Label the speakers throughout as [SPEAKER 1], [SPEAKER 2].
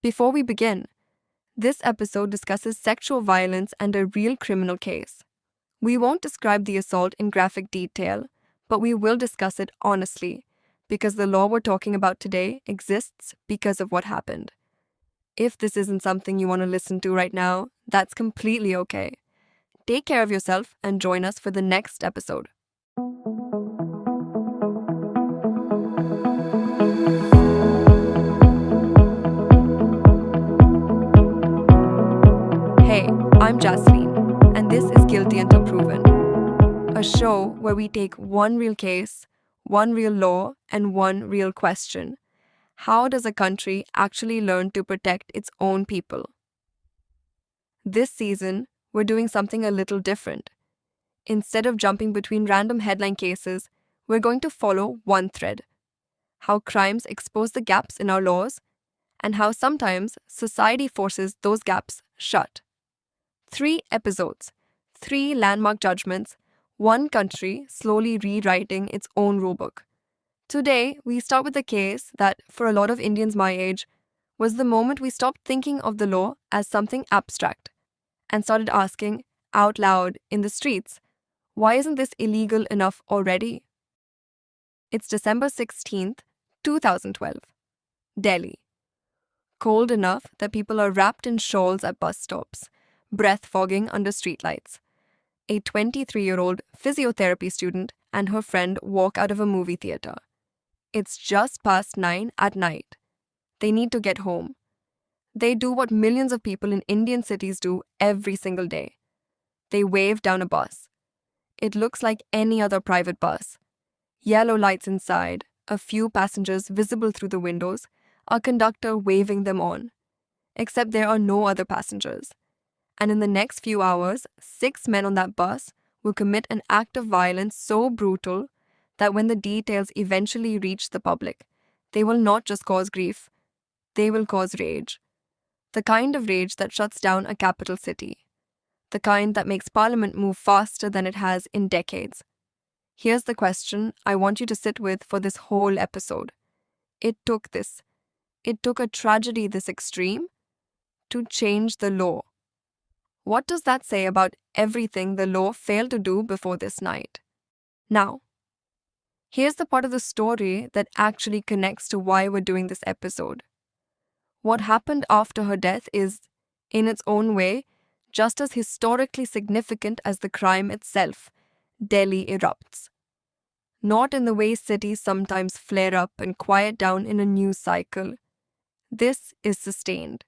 [SPEAKER 1] Before we begin, this episode discusses sexual violence and a real criminal case. We won't describe the assault in graphic detail, but we will discuss it honestly, because the law we're talking about today exists because of what happened. If this isn't something you want to listen to right now, that's completely okay. Take care of yourself and join us for the next episode. Hey, I'm Jasleen, and this is Guilty Until Proven, a show where we take one real case, one real law, and one real question. How does a country actually learn to protect its own people? This season, we're doing something a little different. Instead of jumping between random headline cases, we're going to follow one thread: how crimes expose the gaps in our laws, and how sometimes society forces those gaps shut. 3 episodes, 3 landmark judgments, one country slowly rewriting its own rulebook. Today, we start with a case that, for a lot of Indians my age, was the moment we stopped thinking of the law as something abstract and started asking out loud in the streets, why isn't this illegal enough already? It's December 16th, 2012. Delhi. Cold enough that people are wrapped in shawls at bus stops, breath fogging under streetlights. A 23-year-old physiotherapy student and her friend walk out of a movie theater. It's just past 9 at night. They need to get home. They do what millions of people in Indian cities do every single day. They wave down a bus. It looks like any other private bus. Yellow lights inside, a few passengers visible through the windows, a conductor waving them on. Except there are no other passengers. And in the next few hours, 6 men on that bus will commit an act of violence so brutal that when the details eventually reach the public, they will not just cause grief, they will cause rage. The kind of rage that shuts down a capital city. The kind that makes Parliament move faster than it has in decades. Here's the question I want you to sit with for this whole episode. It took a tragedy this extreme to change the law. What does that say about everything the law failed to do before this night? Now, here's the part of the story that actually connects to why we're doing this episode. What happened after her death is, in its own way, just as historically significant as the crime itself. Delhi erupts. Not in the way cities sometimes flare up and quiet down in a news cycle. This is sustained.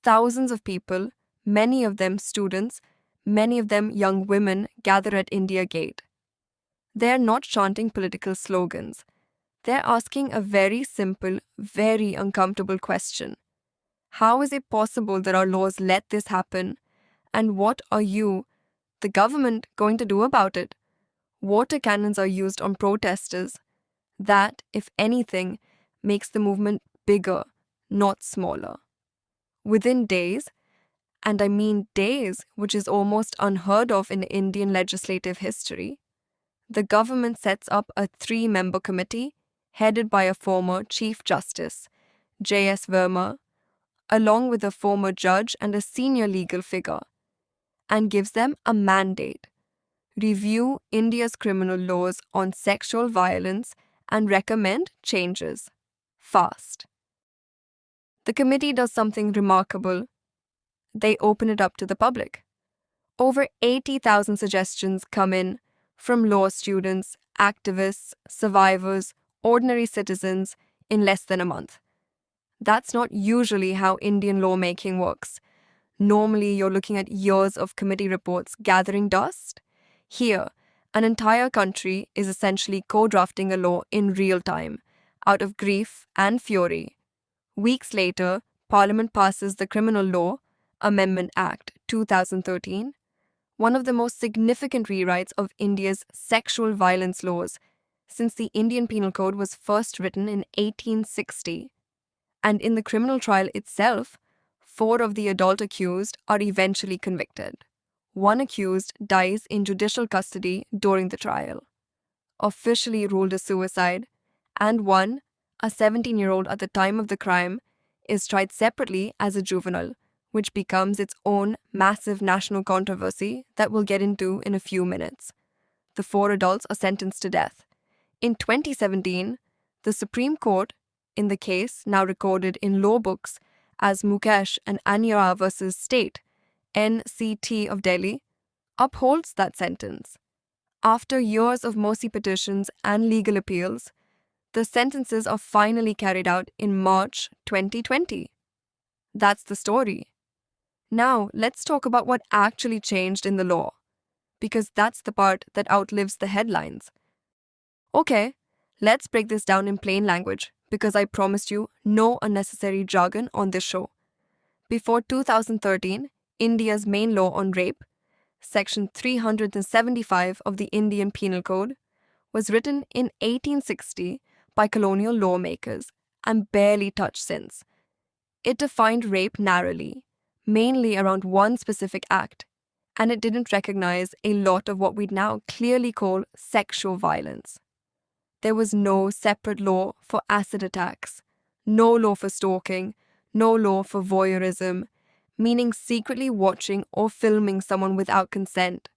[SPEAKER 1] Thousands of people, many of them students, many of them young women, gather at India Gate. They're not chanting political slogans. They're asking a very simple, very uncomfortable question. How is it possible that our laws let this happen? And what are you, the government, going to do about it? Water cannons are used on protesters. That, if anything, makes the movement bigger, not smaller. Within days, and I mean days, which is almost unheard of in Indian legislative history, the government sets up a 3-member committee headed by a former Chief Justice, Justice Verma, along with a former judge and a senior legal figure, and gives them a mandate: review India's criminal laws on sexual violence and recommend changes. Fast. The committee does something remarkable. They open it up to the public. Over 80,000 suggestions come in from law students, activists, survivors, ordinary citizens in less than a month. That's not usually how Indian lawmaking works. Normally, you're looking at years of committee reports gathering dust. Here, an entire country is essentially co-drafting a law in real time, out of grief and fury. Weeks later, Parliament passes the Criminal Law Amendment Act 2013, one of the most significant rewrites of India's sexual violence laws since the Indian Penal Code was first written in 1860. And in the criminal trial itself, 4 of the adult accused are eventually convicted. 1 accused dies in judicial custody during the trial, officially ruled a suicide, and 1, a 17-year-old at the time of the crime, is tried separately as a juvenile, which becomes its own massive national controversy that we'll get into in a few minutes. The 4 adults are sentenced to death. In 2017, the Supreme Court, in the case now recorded in law books as Mukesh and Anyara versus State, NCT of Delhi, upholds that sentence. After years of mercy petitions and legal appeals, the sentences are finally carried out in March 2020. That's the story. Now, let's talk about what actually changed in the law, because that's the part that outlives the headlines. Okay, let's break this down in plain language, because I promised you no unnecessary jargon on this show. Before 2013, India's main law on rape, Section 375 of the Indian Penal Code, was written in 1860 by colonial lawmakers and barely touched since. It defined rape narrowly, mainly around one specific act, and it didn't recognize a lot of what we'd now clearly call sexual violence. There was no separate law for acid attacks, no law for stalking, no law for voyeurism, meaning secretly watching or filming someone without consent.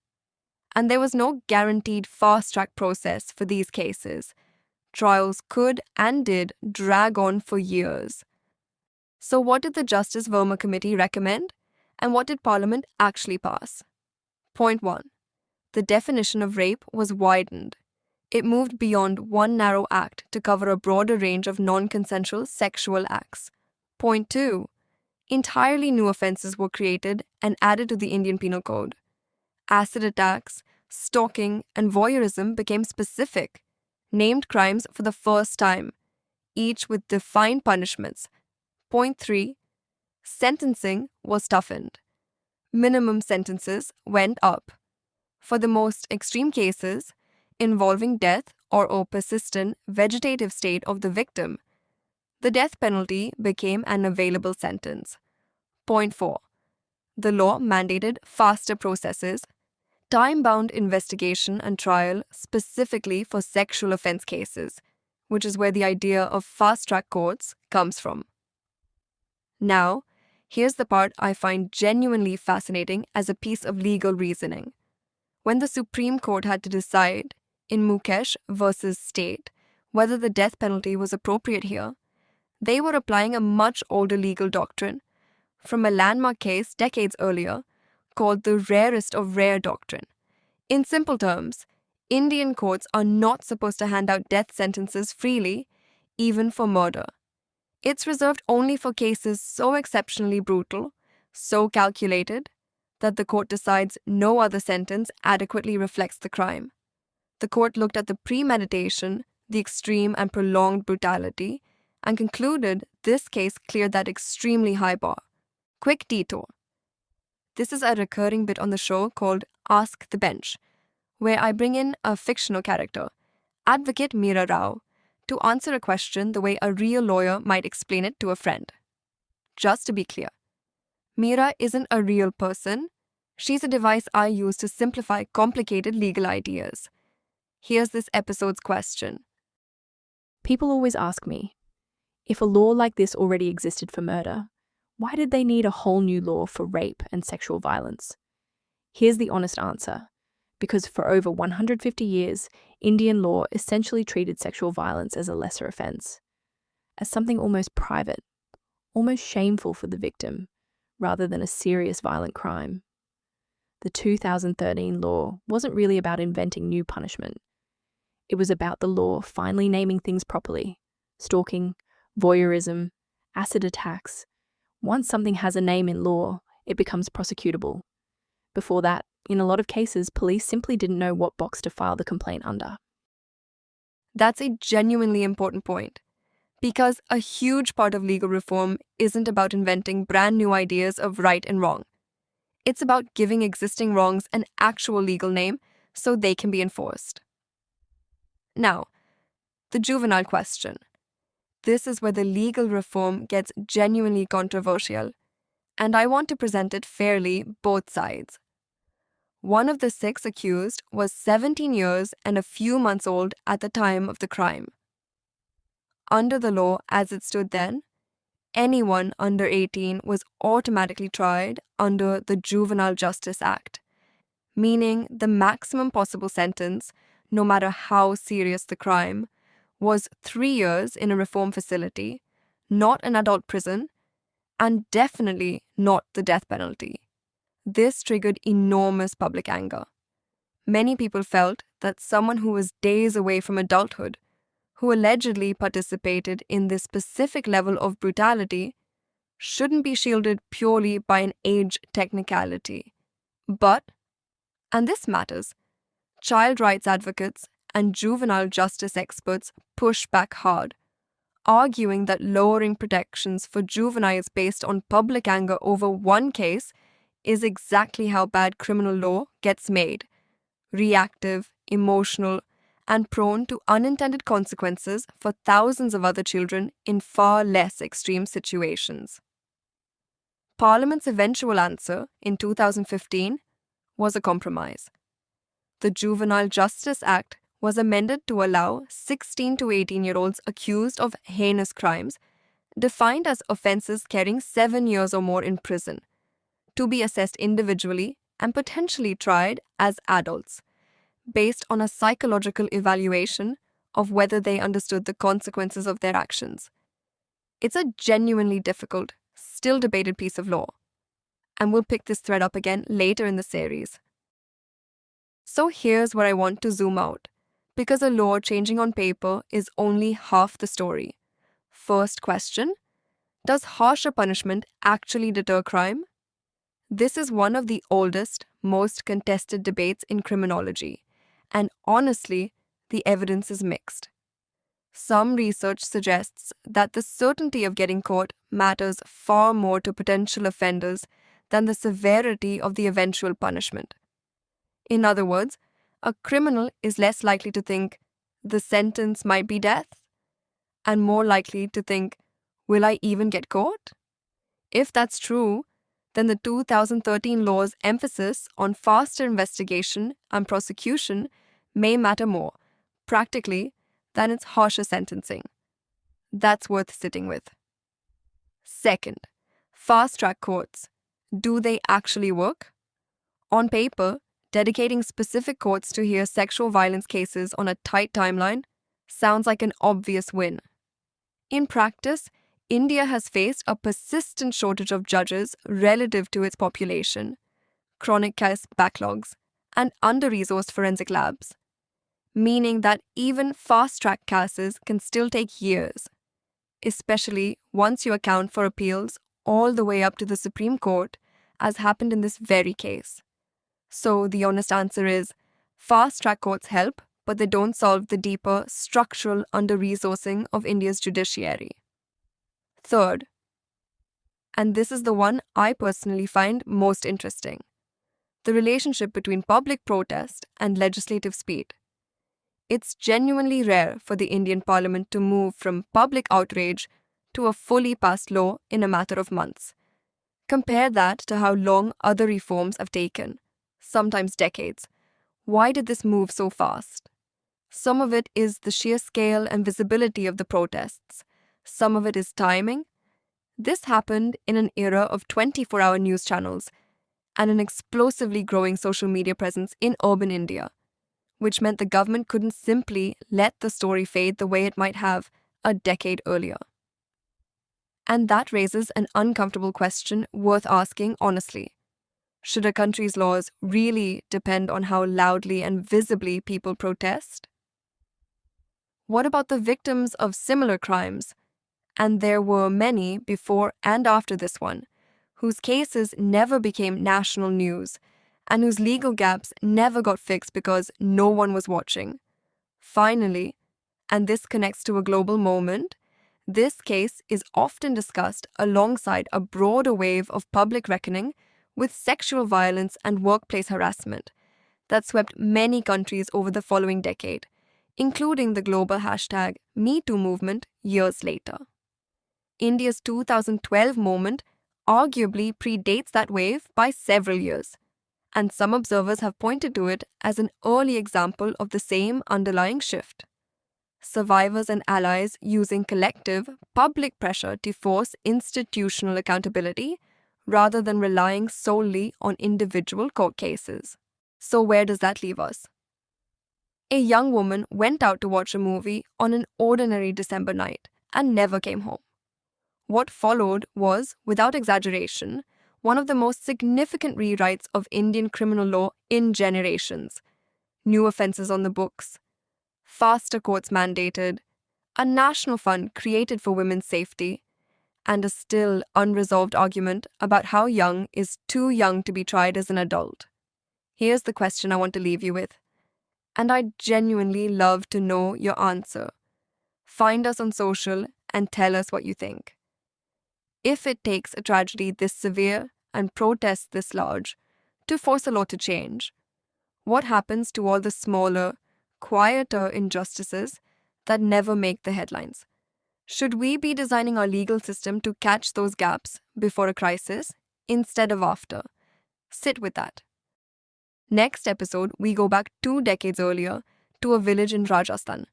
[SPEAKER 1] And there was no guaranteed fast-track process for these cases. Trials could and did drag on for years. So what did the Justice Verma Committee recommend? And what did Parliament actually pass? Point 1. The definition of rape was widened. It moved beyond one narrow act to cover a broader range of non-consensual sexual acts. Point 2. Entirely new offences were created and added to the Indian Penal Code. Acid attacks, stalking, and voyeurism became specific, named crimes for the first time, each with defined punishments. Point 3. Sentencing was toughened. Minimum sentences went up. For the most extreme cases, involving death or a persistent vegetative state of the victim, the death penalty became an available sentence. Point 4. The law mandated faster processes, time-bound investigation and trial specifically for sexual offense cases, which is where the idea of fast-track courts comes from. Now, here's the part I find genuinely fascinating as a piece of legal reasoning. When the Supreme Court had to decide, in Mukesh versus State, whether the death penalty was appropriate here, they were applying a much older legal doctrine from a landmark case decades earlier called the rarest of rare doctrine. In simple terms, Indian courts are not supposed to hand out death sentences freely, even for murder. It's reserved only for cases so exceptionally brutal, so calculated, that the court decides no other sentence adequately reflects the crime. The court looked at the premeditation, the extreme and prolonged brutality, and concluded this case cleared that extremely high bar. Quick detour. This is a recurring bit on the show called Ask the Bench, where I bring in a fictional character, Advocate Meera Rao, to answer a question the way a real lawyer might explain it to a friend. Just to be clear, Meera isn't a real person. She's a device I use to simplify complicated legal ideas. Here's this episode's question.
[SPEAKER 2] People always ask me, if a law like this already existed for murder, why did they need a whole new law for rape and sexual violence? Here's the honest answer. Because for over 150 years, Indian law essentially treated sexual violence as a lesser offense, as something almost private, almost shameful for the victim, rather than a serious violent crime. The 2013 law wasn't really about inventing new punishment. It was about the law finally naming things properly: stalking, voyeurism, acid attacks. Once something has a name in law, it becomes prosecutable. Before that, in a lot of cases, police simply didn't know what box to file the complaint under.
[SPEAKER 1] That's a genuinely important point, because a huge part of legal reform isn't about inventing brand new ideas of right and wrong. It's about giving existing wrongs an actual legal name so they can be enforced. Now, the juvenile question. This is where the legal reform gets genuinely controversial, and I want to present it fairly, both sides. One of the 6 accused was 17 years and a few months old at the time of the crime. Under the law as it stood then, anyone under 18 was automatically tried under the Juvenile Justice Act, meaning the maximum possible sentence, no matter how serious the crime, was 3 years in a reform facility, not an adult prison, and definitely not the death penalty. This triggered enormous public anger. Many people felt that someone who was days away from adulthood, who allegedly participated in this specific level of brutality, shouldn't be shielded purely by an age technicality. But, and this matters, child rights advocates and juvenile justice experts push back hard, arguing that lowering protections for juveniles based on public anger over one case is exactly how bad criminal law gets made: reactive, emotional, and prone to unintended consequences for thousands of other children in far less extreme situations. Parliament's eventual answer in 2015 was a compromise. The Juvenile Justice Act was amended to allow 16 to 18-year-olds accused of heinous crimes, defined as offences carrying 7 years or more in prison, to be assessed individually and potentially tried as adults, based on a psychological evaluation of whether they understood the consequences of their actions. It's a genuinely difficult, still debated piece of law, and we'll pick this thread up again later in the series. So here's where I want to zoom out, because a law changing on paper is only half the story. First question: does harsher punishment actually deter crime? This is one of the oldest, most contested debates in criminology, and honestly, the evidence is mixed. Some research suggests that the certainty of getting caught matters far more to potential offenders than the severity of the eventual punishment. In other words, a criminal is less likely to think, the sentence might be death, and more likely to think, will I even get caught? If that's true, then the 2013 law's emphasis on faster investigation and prosecution may matter more, practically, than its harsher sentencing. That's worth sitting with. Second, fast-track courts. Do they actually work? On paper, dedicating specific courts to hear sexual violence cases on a tight timeline sounds like an obvious win. In practice, India has faced a persistent shortage of judges relative to its population, chronic case backlogs, and under-resourced forensic labs, meaning that even fast-track cases can still take years, especially once you account for appeals all the way up to the Supreme Court, as happened in this very case. So the honest answer is, fast-track courts help, but they don't solve the deeper structural under-resourcing of India's judiciary. Third, and this is the one I personally find most interesting, the relationship between public protest and legislative speed. It's genuinely rare for the Indian Parliament to move from public outrage to a fully passed law in a matter of months. Compare that to how long other reforms have taken, sometimes decades. Why did this move so fast? Some of it is the sheer scale and visibility of the protests. Some of it is timing. This happened in an era of 24-hour news channels and an explosively growing social media presence in urban India, which meant the government couldn't simply let the story fade the way it might have a decade earlier. And that raises an uncomfortable question worth asking honestly. Should a country's laws really depend on how loudly and visibly people protest? What about the victims of similar crimes? And there were many before and after this one, whose cases never became national news and whose legal gaps never got fixed because no one was watching. Finally, and this connects to a global moment, this case is often discussed alongside a broader wave of public reckoning with sexual violence and workplace harassment that swept many countries over the following decade, including the global #MeToo movement years later. India's 2012 moment arguably predates that wave by several years, and some observers have pointed to it as an early example of the same underlying shift. survivors and allies using collective, public pressure to force institutional accountability rather than relying solely on individual court cases. So, where does that leave us? A young woman went out to watch a movie on an ordinary December night and never came home. What followed was, without exaggeration, one of the most significant rewrites of Indian criminal law in generations. New offences on the books, faster courts mandated, a national fund created for women's safety, and a still unresolved argument about how young is too young to be tried as an adult. Here's the question I want to leave you with, and I'd genuinely love to know your answer. Find us on social and tell us what you think. If it takes a tragedy this severe and protests this large to force a law to change, what happens to all the smaller, quieter injustices that never make the headlines? Should we be designing our legal system to catch those gaps before a crisis instead of after? Sit with that. Next episode, we go back 2 decades earlier to a village in Rajasthan,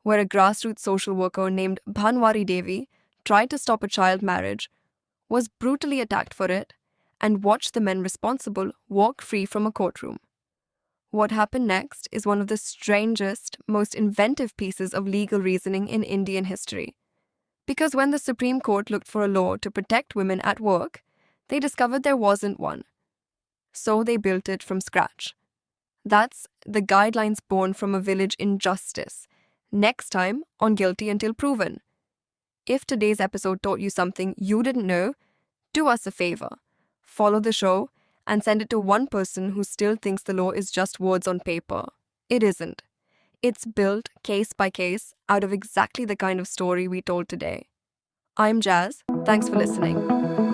[SPEAKER 1] where a grassroots social worker named Bhanwari Devi tried to stop a child marriage, was brutally attacked for it, and watched the men responsible walk free from a courtroom. What happened next is one of the strangest, most inventive pieces of legal reasoning in Indian history. Because when the Supreme Court looked for a law to protect women at work, they discovered there wasn't one. So they built it from scratch. That's the guidelines born from a village injustice. Next time on Guilty Until Proven. If today's episode taught you something you didn't know, do us a favor. Follow the show and send it to one person who still thinks the law is just words on paper. It isn't. It's built case by case out of exactly the kind of story we told today. I'm Jazz. Thanks for listening.